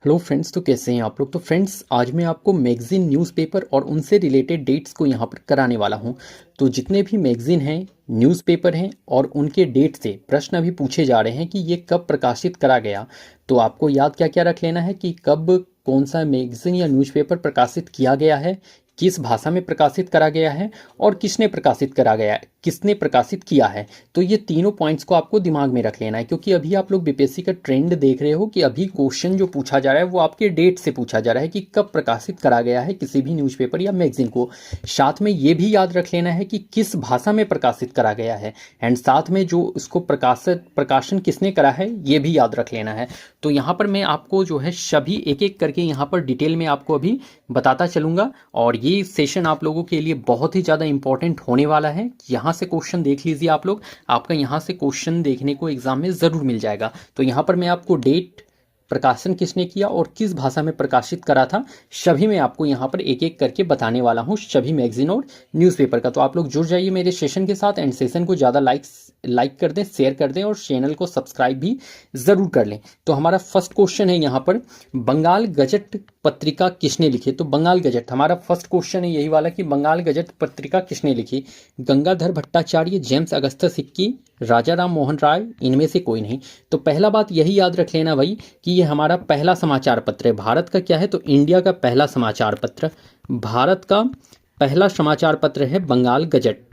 Hello friends, तो कैसे हैं आप लोग। तो फ्रेंड्स, आज मैं आपको मैगज़ीन, न्यूज़पेपर और उनसे रिलेटेड डेट्स को यहाँ पर कराने वाला हूँ। तो जितने भी मैगज़ीन हैं, न्यूज़पेपर हैं और उनके डेट से प्रश्न अभी पूछे जा रहे हैं कि ये कब प्रकाशित करा गया। तो आपको याद क्या क्या रख लेना है कि कब कौन सा मैगज़ीन या न्यूज़पेपर प्रकाशित किया गया है, किस भाषा में प्रकाशित करा गया है और किसने प्रकाशित करा गया है, किसने प्रकाशित किया है। तो ये तीनों पॉइंट्स को आपको दिमाग में रख लेना है, क्योंकि अभी आप लोग बीपीएससी का ट्रेंड देख रहे हो कि अभी क्वेश्चन जो पूछा जा रहा है वो आपके डेट से पूछा जा रहा है कि कब प्रकाशित करा गया है किसी भी न्यूज़पेपर या मैगजीन को। साथ में ये भी याद रख लेना है कि किस भाषा में प्रकाशित करा गया है, एंड साथ में जो उसको प्रकाशन किसने करा है ये भी याद रख लेना है। तो यहाँ पर मैं आपको जो है सभी एक एक करके यहाँ पर डिटेल में आपको अभी बताता चलूँगा, और ये सेशन आप लोगों के लिए बहुत ही ज़्यादा इंपॉर्टेंट होने वाला है। यहाँ से क्वेश्चन देख लीजिए आप लोग, आपका यहाँ से क्वेश्चन देखने को एग्जाम में ज़रूर मिल जाएगा। तो यहाँ पर मैं आपको डेट, प्रकाशन किसने किया और किस भाषा में प्रकाशित करा था, सभी मैं आपको यहाँ पर एक एक करके बताने वाला हूँ, सभी मैगजीन और न्यूज़पेपर का। तो आप लोग जुड़ जाइए मेरे सेशन के साथ, एंड सेशन को ज़्यादा लाइक कर दें, शेयर कर दें और चैनल को सब्सक्राइब भी ज़रूर कर लें। तो हमारा फर्स्ट क्वेश्चन है यहाँ पर, बंगाल गजट पत्रिका किसने लिखी। तो बंगाल गजट हमारा फर्स्ट क्वेश्चन है यही वाला कि बंगाल गजट पत्रिका किसने लिखी। Gangadhar Bhattacharya, James Augustus Hicky, Raja Ram Mohan Roy, इनमें से कोई नहीं। तो पहला बात यही याद रख लेना भाई कि ये हमारा पहला समाचार पत्र है। भारत का क्या है, तो इंडिया का पहला समाचार पत्र, भारत का पहला समाचार पत्र है बंगाल गजट।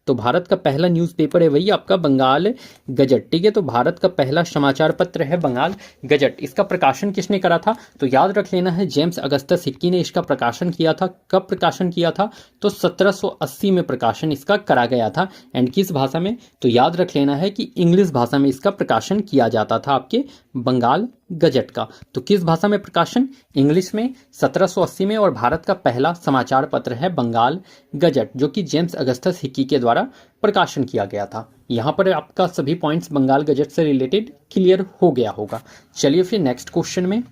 तो भारत का पहला न्यूज़पेपर है वही आपका बंगाल गजट, ठीक है। तो भारत का पहला समाचार पत्र है बंगाल गजट। इसका प्रकाशन किसने करा था, तो याद रख लेना है जेम्स अगस्टस हिक्की ने इसका प्रकाशन किया था। कब प्रकाशन किया था, तो 1780 में प्रकाशन इसका करा गया था। एंड किस भाषा में, तो याद रख लेना है कि इंग्लिश भाषा में इसका प्रकाशन किया जाता था आपके बंगाल गजट का। तो किस भाषा में प्रकाशन, इंग्लिश में 1780 में, और भारत का पहला समाचार पत्र है बंगाल गजट, जो कि जेम्स अगस्टस हिक्की के द्वारा प्रकाशन किया गया था। यहाँ पर आपका सभी पॉइंट्स बंगाल गजट से रिलेटेड क्लियर हो गया होगा। चलिए फिर नेक्स्ट क्वेश्चन में,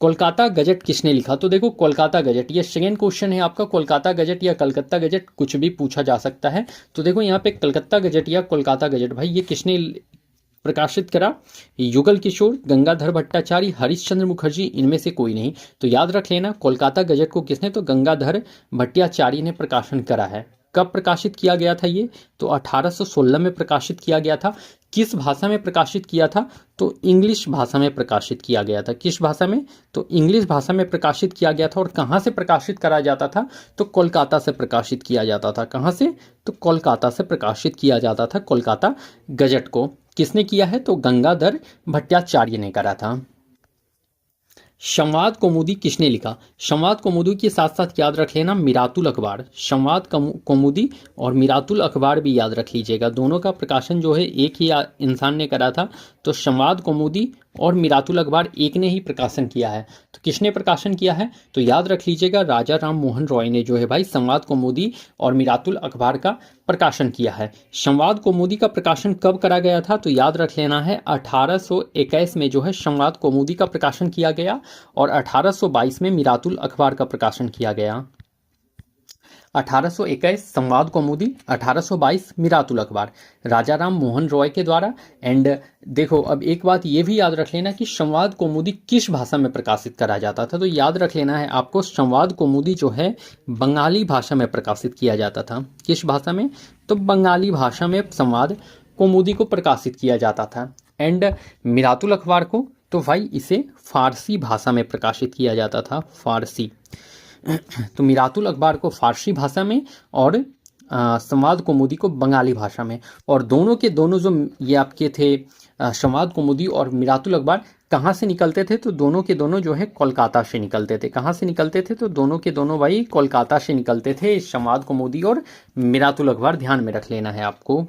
कोलकाता गजट किसने लिखा। तो देखो कोलकाता गजट, ये सेकेंड क्वेश्चन है आपका। कोलकाता गजट या कलकत्ता गजट कुछ भी पूछा जा सकता है। तो देखो यहाँ पे कलकत्ता गजट या कोलकाता गजट, भाई ये किसने प्रकाशित करा, युगल किशोर, गंगाधर भट्टाचार्य, हरिश्चंद्र मुखर्जी, इनमें से कोई नहीं। तो याद रख लेना कोलकाता गजट को किसने, तो गंगाधर भट्टाचार्य ने प्रकाशन करा है। कब प्रकाशित किया गया था ये, तो 1816 में प्रकाशित किया गया था। किस भाषा में प्रकाशित किया था, तो इंग्लिश भाषा में प्रकाशित किया गया था। किस भाषा में, तो इंग्लिश भाषा में प्रकाशित किया गया था। और कहाँ से प्रकाशित करा जाता था, तो कोलकाता से प्रकाशित किया जाता था। कहाँ से, तो कोलकाता से प्रकाशित किया जाता था। कोलकाता गजट को किसने किया है, तो गंगाधर भट्टाचार्य ने करा था। संवाद कौमुदी किसने लिखा। संवाद कौमुदी के साथ साथ याद रख लेना मिरातुल अखबार, संवाद कौमुदी और मिरातुल अखबार भी याद रख लीजिएगा। दोनों का प्रकाशन जो है एक ही इंसान ने करा था। तो संवाद कौमुदी और मिरातुल अखबार एक ने ही प्रकाशन किया है। तो किसने प्रकाशन किया है, तो याद रख लीजिएगा राजा राम मोहन रॉय ने जो है भाई संवाद कौमुदी और मिरातुल अखबार का प्रकाशन किया है। संवाद कौमुदी का प्रकाशन कब करा गया था, तो याद रख लेना है 1821 में जो है संवाद कौमुदी का प्रकाशन किया गया, और 1822 में मिरातुल अखबार का प्रकाशन किया गया। 1821 संवाद कौमुदी, 1822 मिरातुल अखबार, राजा राम मोहन रॉय के द्वारा। एंड देखो अब एक बात ये भी याद रख लेना कि संवाद कौमुदी किस भाषा में प्रकाशित करा जाता था। तो याद रख लेना है आपको संवाद कौमुदी जो है बंगाली भाषा में प्रकाशित किया जाता था। किस भाषा में, तो बंगाली भाषा में संवाद कौमुदी को प्रकाशित किया जाता था। एंड मिरातुल अखबार को, तो भाई इसे फारसी भाषा में प्रकाशित किया जाता था, फारसी। तो मिरातुल अखबार को फारसी भाषा में और संवाद कौमुदी को बंगाली भाषा में। और दोनों के दोनों जो ये आपके थे संवाद कौमुदी और मिरातुल अखबार कहाँ से निकलते थे, तो दोनों के दोनों जो है कोलकाता से निकलते थे। कहाँ से निकलते थे, तो दोनों के दोनों भाई कोलकाता से निकलते थे, संवाद कौमुदी और मिरातुल अखबार, ध्यान में रख लेना है आपको।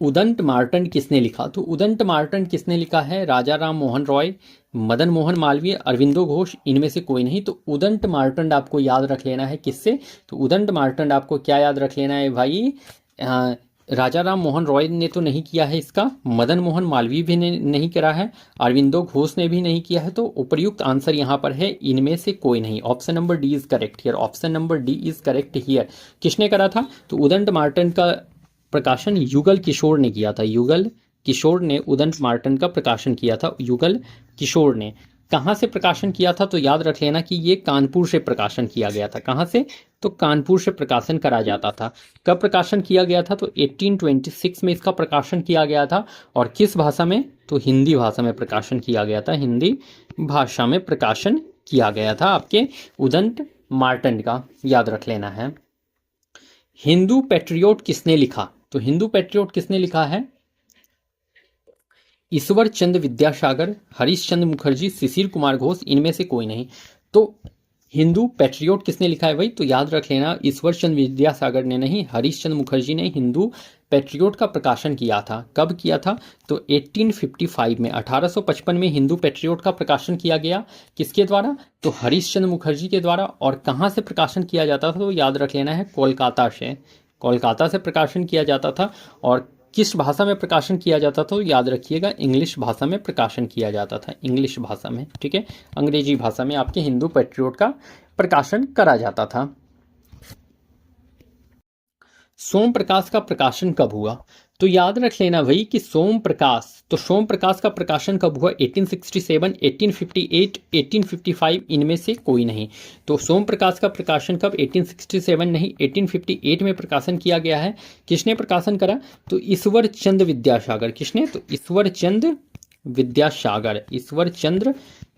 उदंत मार्तंड किसने लिखा, तो उदंत मार्तंड किसने लिखा है, राजा राम मोहन रॉय, मदन मोहन मालवीय, अरविंदो घोष, इनमें से कोई नहीं। तो उदंत मार्तंड आपको याद रख लेना है किससे, तो उदंत मार्तंड आपको क्या याद रख लेना है भाई, राजा राम मोहन रॉय ने तो नहीं किया है इसका, मदन मोहन मालवीय भी नहीं करा है, अरविंदो घोष ने भी नहीं किया है। तो उपयुक्त आंसर यहाँ पर है इनमें से कोई नहीं। Option number D is correct here, option number D is correct here. किसने करा था, तो उदंत मार्तंड का प्रकाशन युगल किशोर ने किया था, युगल किशोर ने उदंत मार्टन का प्रकाशन किया था। युगल किशोर ने कहाँ से प्रकाशन किया था? तो याद रख लेना कि ये कानपुर से प्रकाशन किया गया था। कहाँ से? तो कानपुर से प्रकाशन करा जाता था। कब प्रकाशन किया गया था? तो 1826 में इसका प्रकाशन किया गया था। और किस भाषा में? तो हिंदी भाषा में प्रकाशन किया गया था। हिंदी भाषा में प्रकाशन किया गया था आपके उदंत मार्टन का, याद रख लेना है। हिंदू पैट्रियोट किसने लिखा? तो हिंदू पैट्रियोट किसने लिखा है? ईश्वर चंद्र विद्यासागर, हरीश चंद्र मुखर्जी, शिशिर कुमार घोष, इनमें से कोई नहीं। तो हिंदू पैट्रियोट किसने लिखा है भाई? तो याद रख लेना, ईश्वर चंद्र विद्यासागर ने नहीं, हरीश चंद्र मुखर्जी ने हिंदू पैट्रियोट का प्रकाशन किया था। कब किया था? तो 1855 में, 1855 में हिंदू पैट्रियोट का प्रकाशन किया गया। किसके द्वारा? तो हरीश चंद्र मुखर्जी के द्वारा। और कहाँ से प्रकाशन किया जाता था? तो याद रख लेना है, कोलकाता से। कोलकाता से प्रकाशन किया जाता था। और किस भाषा में प्रकाशन किया जाता था? तो याद रखिएगा, इंग्लिश भाषा में प्रकाशन किया जाता था। इंग्लिश भाषा में, ठीक है, अंग्रेजी भाषा में आपके हिंदू पैट्रियोट का प्रकाशन करा जाता था। सोम प्रकाश का प्रकाशन कब हुआ? तो याद रख लेना भाई कि सोम प्रकाश का प्रकाशन कब हुआ? 1867, 1858, 1855, इनमें से कोई नहीं। तो सोम प्रकाश का प्रकाशन कब? 1867 नहीं, 1858 में प्रकाशन किया गया है। किसने प्रकाशन करा? तो ईश्वर चंद्र विद्यासागर। किसने? तो ईश्वर चंद्र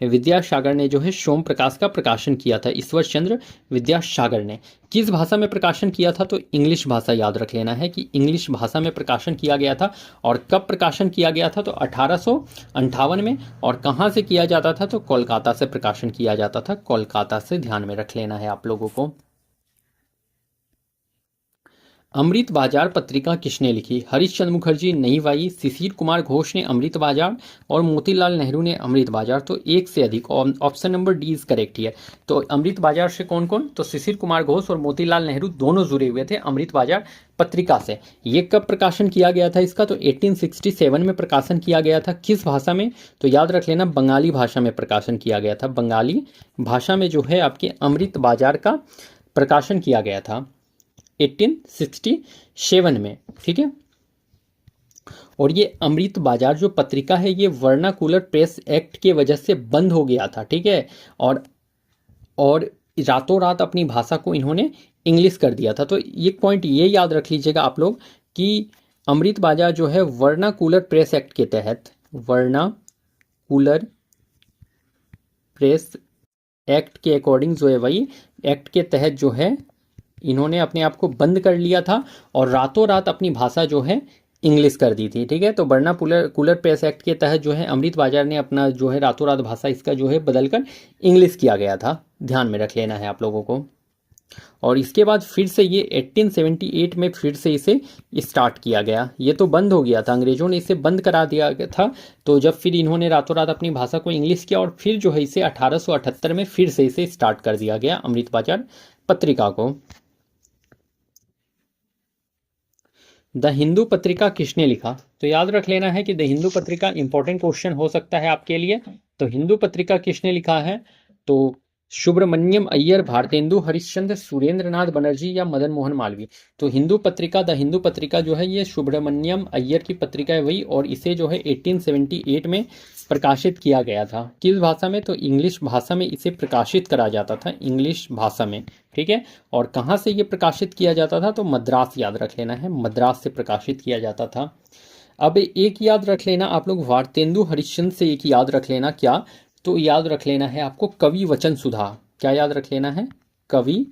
विद्यासागर ने जो है सोम प्रकाश का प्रकाशन किया था। ईश्वर चंद्र विद्यासागर ने किस भाषा में प्रकाशन किया था? तो इंग्लिश भाषा, याद रख लेना है कि इंग्लिश भाषा में प्रकाशन किया गया था। और कब प्रकाशन किया गया था? तो 1858 में। और कहाँ से किया जाता था? तो कोलकाता से प्रकाशन किया जाता था। कोलकाता से, ध्यान में रख लेना है आप लोगों को। अमृत बाजार पत्रिका किसने लिखी? हरीश चंद्र मुखर्जी, नहीं भाई, शिशिर कुमार घोष ने अमृत बाजार और मोतीलाल नेहरू ने अमृत बाजार। तो एक से अधिक, option number D is correct here. तो अमृत बाजार से कौन कौन? तो शिशिर कुमार घोष और मोतीलाल नेहरू दोनों जुड़े हुए थे अमृत बाजार पत्रिका से। ये कब प्रकाशन किया गया था इसका? तो 1867 में प्रकाशन किया गया था। किस भाषा में? तो याद रख लेना, बंगाली भाषा में प्रकाशन किया गया था। बंगाली भाषा में जो है आपके अमृत बाजार का प्रकाशन किया गया था 1867 में, ठीक है। और ये अमृत बाजार जो पत्रिका है ये वर्नाकुलर प्रेस एक्ट के वजह से बंद हो गया था, ठीक है। और रातों रात अपनी भाषा को इन्होंने इंग्लिश कर दिया था। तो ये पॉइंट ये याद रख लीजिएगा आप लोग कि अमृत बाजार जो है वर्नाकुलर प्रेस एक्ट के तहत, वर्नाकुलर प्रेस एक्ट के अकॉर्डिंग जो है वही एक्ट के तहत जो है इन्होंने अपने आप को बंद कर लिया था और रातों रात अपनी भाषा जो है इंग्लिश कर दी थी, ठीक है। तो वर्नाकुलर प्रेस एक्ट के तहत जो है अमृत बाजार ने अपना जो है रातों रात भाषा इसका जो है बदलकर इंग्लिश किया गया था, ध्यान में रख लेना है आप लोगों को। और इसके बाद फिर से ये 1878 में फिर से इसे स्टार्ट किया गया। ये तो बंद हो गया था, अंग्रेजों ने इसे बंद करा दिया था। तो जब फिर इन्होंने रातों रात अपनी भाषा को इंग्लिश किया और फिर जो है इसे 1878 में फिर से इसे स्टार्ट कर दिया गया अमृत बाजार पत्रिका को। द हिंदू पत्रिका किसने लिखा? तो याद रख लेना है कि द हिंदू पत्रिका इंपॉर्टेंट क्वेश्चन हो सकता है आपके लिए। तो हिंदू पत्रिका किसने लिखा है? तो सुब्रमण्यम अय्यर, भारतेंदु हरिश्चंद्र, सुरेंद्र नाथ बनर्जी या मदन मोहन मालवीय। तो हिंदू पत्रिका, द हिंदू पत्रिका जो है ये सुब्रमण्यम अय्यर की पत्रिका है वही, और इसे जो है 1878 में प्रकाशित किया गया था। किस भाषा में? तो इंग्लिश भाषा में इसे प्रकाशित करा जाता था, इंग्लिश भाषा में, ठीक है। और कहाँ से ये प्रकाशित किया जाता था? तो मद्रास, याद रख लेना है, मद्रास से प्रकाशित किया जाता था। अब एक याद रख लेना आप लोग, भारतेंदु हरिश्चंद्र से एक याद रख लेना, क्या? तो याद रख लेना है आपको कवि वचन सुधा। क्या याद रख लेना है? कवि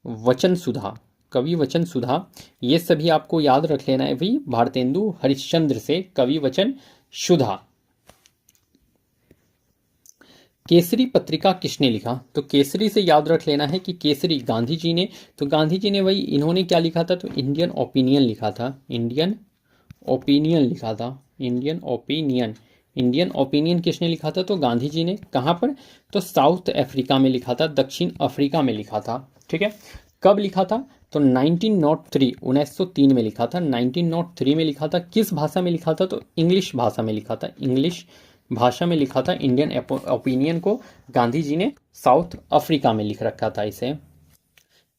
वचन सुधा, कवि वचन सुधा, ये सभी आपको याद रख लेना है भाई, भारतेंदु हरिश्चंद्र से कवि वचन सुधा। केसरी पत्रिका किसने लिखा? तो केसरी से याद रख लेना है कि केसरी गांधी जी ने। तो गांधी जी ने वही, इन्होंने क्या लिखा था? तो इंडियन ओपिनियन लिखा था, इंडियन ओपिनियन लिखा था, इंडियन ओपिनियन। इंडियन ओपिनियन किसने लिखा था? तो गांधी जी ने। कहाँ पर? तो साउथ अफ्रीका में लिखा था, दक्षिण अफ्रीका में लिखा था, ठीक है। कब लिखा था? तो 1903, 1903 में लिखा था, 1903 में लिखा था। किस भाषा में लिखा था? तो इंग्लिश भाषा में लिखा था, इंग्लिश भाषा में लिखा था। इंडियन ओपिनियन को गांधी जी ने साउथ अफ्रीका में लिख रखा था इसे।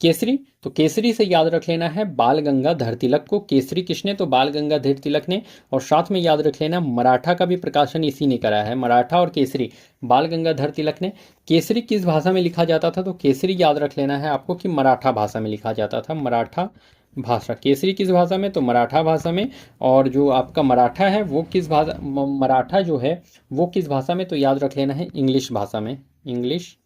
केसरी, तो केसरी से याद रख लेना है बाल गंगाधर तिलक को। केसरी किसने, तो बाल गंगाधर तिलक ने। और साथ में याद रख लेना मराठा का भी प्रकाशन इसी ने करा है। मराठा और केसरी बाल गंगाधर तिलक ने। केसरी किस भाषा में लिखा जाता था, तो केसरी याद रख लेना है आपको कि मराठा भाषा में लिखा जाता था। मराठा भाषा। केसरी किस भाषा में, तो मराठा भाषा में। और जो आपका मराठा है वो किस भाषा, मराठा जो है वो किस भाषा में, तो याद रख लेना है इंग्लिश भाषा में। इंग्लिश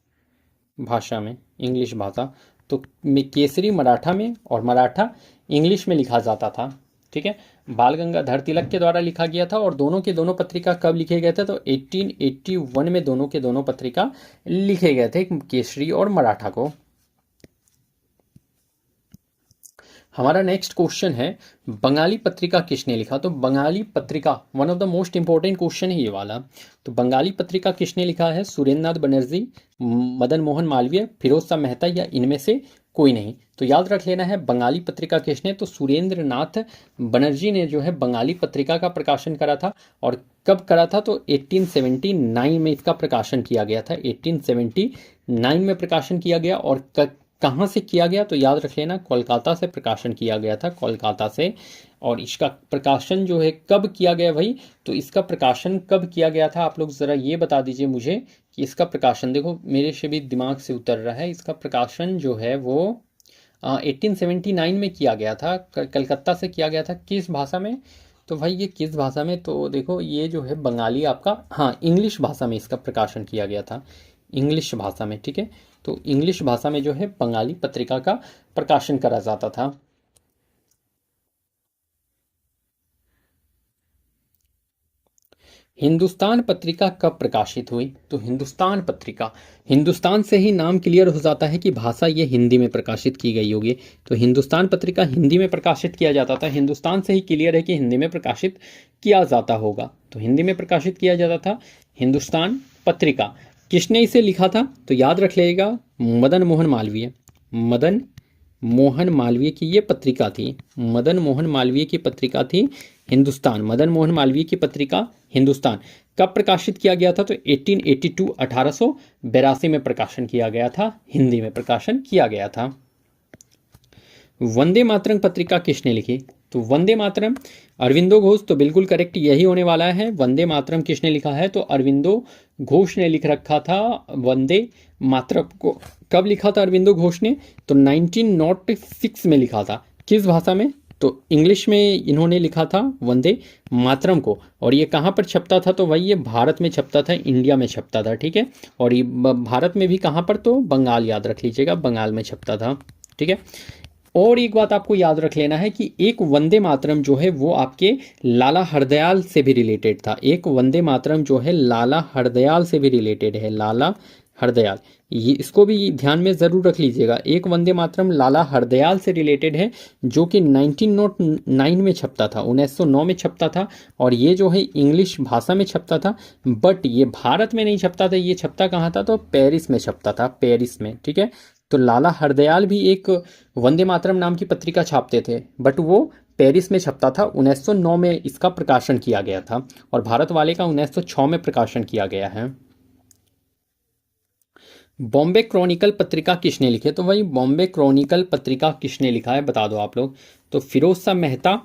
भाषा में, इंग्लिश भाषा। तो केसरी मराठा में और मराठा इंग्लिश में लिखा जाता था। ठीक है, बाल गंगाधर तिलक के द्वारा लिखा गया था। और दोनों के दोनों पत्रिका कब लिखे गए थे, तो 1881 में दोनों के दोनों पत्रिका लिखे गए थे, केसरी और मराठा को। हमारा नेक्स्ट क्वेश्चन है बंगाली पत्रिका किसने लिखा, तो बंगाली पत्रिका one of the most important question है ये वाला। तो बंगाली पत्रिका किसने लिखा है, सुरेंद्रनाथ बनर्जी, मदन मोहन मालवीय, फिरोज शाह मेहता या इनमें से कोई नहीं। तो याद रख लेना है बंगाली पत्रिका किसने, तो सुरेंद्रनाथ बनर्जी ने जो है बंगाली पत्रिका का प्रकाशन करा था। और कब करा था, तो 1879 में इसका प्रकाशन किया गया था। 1879 में प्रकाशन किया गया। और कहाँ से किया गया, तो याद रख लेना कोलकाता से प्रकाशन किया गया था, कोलकाता से। और इसका प्रकाशन जो है कब किया गया भाई, तो इसका प्रकाशन कब किया गया था, आप लोग ज़रा ये बता दीजिए मुझे कि इसका प्रकाशन, देखो मेरे से भी दिमाग से उतर रहा है। इसका प्रकाशन जो है वो 1879 में किया गया था, कलकत्ता से किया गया था। किस भाषा में, तो भाई ये किस भाषा में, तो देखो ये जो है बंगाली आपका, हाँ इंग्लिश भाषा में इसका प्रकाशन किया गया था, इंग्लिश भाषा में। ठीक है, तो इंग्लिश भाषा में जो है बंगाली पत्रिका का प्रकाशन करा जाता था। हिंदुस्तान पत्रिका कब प्रकाशित हुई, तो हिंदुस्तान पत्रिका, हिंदुस्तान से ही नाम क्लियर हो जाता है कि भाषा ये हिंदी में प्रकाशित की गई होगी। तो हिंदुस्तान पत्रिका हिंदी में प्रकाशित किया जाता था। हिंदुस्तान से ही क्लियर है कि हिंदी में प्रकाशित किया जाता होगा, तो हिंदी में प्रकाशित किया जाता था हिंदुस्तान पत्रिका। किसने इसे लिखा था, तो याद रख लेगा मदन मोहन मालवीय। मदन मोहन मालवीय की ये पत्रिका थी, मदन मोहन मालवीय की पत्रिका थी हिंदुस्तान। मदन मोहन मालवीय की पत्रिका हिंदुस्तान कब प्रकाशित किया गया था, तो 1882 1882 में प्रकाशन किया गया था, हिंदी में प्रकाशन किया गया था। वंदे मातरम पत्रिका किसने लिखी, तो वंदे मातरम अरविंदो घोष, तो बिल्कुल करेक्ट यही होने वाला है। वंदे मातरम किसने लिखा है, तो अरविंदो घोष ने लिख रखा था वंदे मातरम को। कब लिखा था अरविंदो घोष ने, तो 1906 में लिखा था। किस भाषा में, तो इंग्लिश में इन्होंने लिखा था वंदे मातरम को। और ये कहाँ पर छपता था, तो भाई ये भारत में छपता था, इंडिया में छपता था। ठीक है, और ये भारत में भी कहाँ पर, तो बंगाल, याद रख लीजिएगा बंगाल में छपता था। ठीक है, और एक बात आपको याद रख लेना है कि एक वंदे मातरम जो है वो आपके लाला हरदयाल से भी रिलेटेड था। एक वंदे मातरम जो है लाला हरदयाल से भी रिलेटेड है, लाला हरदयाल, ये इसको भी ध्यान में ज़रूर रख लीजिएगा। एक वंदे मातरम लाला हरदयाल से रिलेटेड है, जो कि 1909 में छपता था, 1909 में छपता था। और ये जो है इंग्लिश भाषा में छपता था, बट ये भारत में नहीं छपता था। ये छपता कहाँ था, तो पेरिस में छपता था, पेरिस में। ठीक है, तो लाला हरदयाल भी एक वंदे मातरम नाम की पत्रिका छापते थे, बट वो पेरिस में छपता था। 1909 में इसका प्रकाशन किया गया था, और भारत वाले का 1906 में प्रकाशन किया गया है। बॉम्बे क्रॉनिकल पत्रिका किसने लिखी है, तो वही बॉम्बे क्रॉनिकल पत्रिका किसने लिखा है, बता दो आप लोग। तो फिरोज शाह मेहता,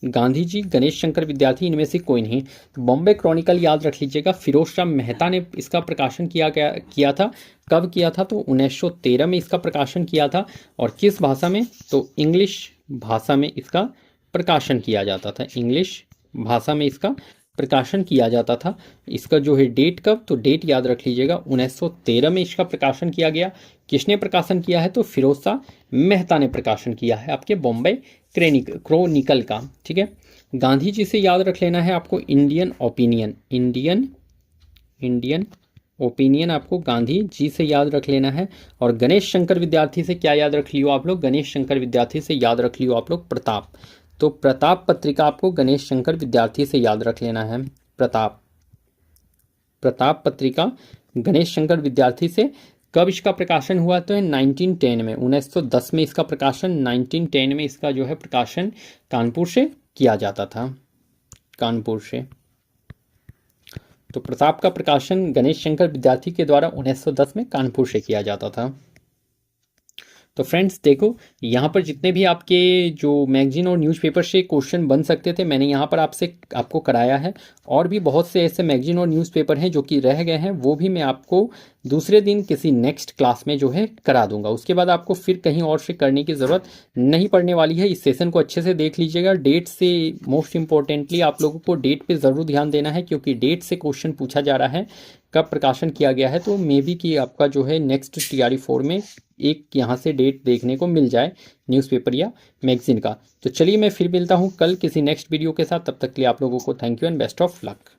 गांधी जी, गणेश शंकर विद्यार्थी, इनमें से कोई नहीं। तो बॉम्बे क्रॉनिकल याद रख लीजिएगा, फिरोज शाह मेहता ने इसका प्रकाशन किया था। कब किया था, तो 1913 में इसका प्रकाशन किया था। और किस भाषा में, तो इंग्लिश भाषा में इसका प्रकाशन किया जाता था, इंग्लिश भाषा में इसका प्रकाशन किया जाता था। इसका जो है डेट कब, तो डेट याद रख लीजिएगा 1913 में इसका प्रकाशन किया गया। किसने प्रकाशन किया है, तो फिरोज शाह मेहता ने प्रकाशन किया है आपके बॉम्बे क्रॉनिकल का। ठीक है, गांधी जी से याद रख लेना है आपको इंडियन ओपिनियन, इंडियन ओपिनियन आपको गांधी जी से याद रख लेना है। और गणेश शंकर विद्यार्थी से क्या याद रख लियो आप लोग, गणेश शंकर विद्यार्थी से याद रख लियो आप लोग प्रताप। तो प्रताप पत्रिका आपको गणेश शंकर विद्यार्थी से याद रख लेना है, प्रताप, प्रताप पत्रिका गणेश शंकर विद्यार्थी से। कब इसका प्रकाशन हुआ, तो 1910 में, 1910 में इसका प्रकाशन, 1910 में इसका जो है प्रकाशन कानपुर से किया जाता था, कानपुर से। तो प्रताप का प्रकाशन गणेश शंकर विद्यार्थी के द्वारा 1910 में कानपुर से किया जाता था। तो फ्रेंड्स देखो, यहाँ पर जितने भी आपके जो मैगजीन और न्यूज़पेपर से क्वेश्चन बन सकते थे मैंने यहाँ पर आपको कराया है। और भी बहुत से ऐसे मैगजीन और न्यूज़पेपर हैं जो कि रह गए हैं, वो भी मैं आपको दूसरे दिन किसी नेक्स्ट क्लास में जो है करा दूंगा। उसके बाद आपको फिर कहीं और से करने की ज़रूरत नहीं पड़ने वाली है। इस सेशन को अच्छे से देख लीजिएगा। डेट से मोस्ट इंपॉर्टेंटली आप लोगों को डेट पे ज़रूर ध्यान देना है, क्योंकि डेट से क्वेश्चन पूछा जा रहा है, कब प्रकाशन किया गया है। तो मे बी कि आपका जो है नेक्स्ट TRE 4 में एक यहाँ से डेट देखने को मिल जाए न्यूज़पेपर या मैगजीन का। तो चलिए मैं फिर मिलता हूँ कल किसी नेक्स्ट वीडियो के साथ। तब तक के लिए आप लोगों को thank you and best of luck.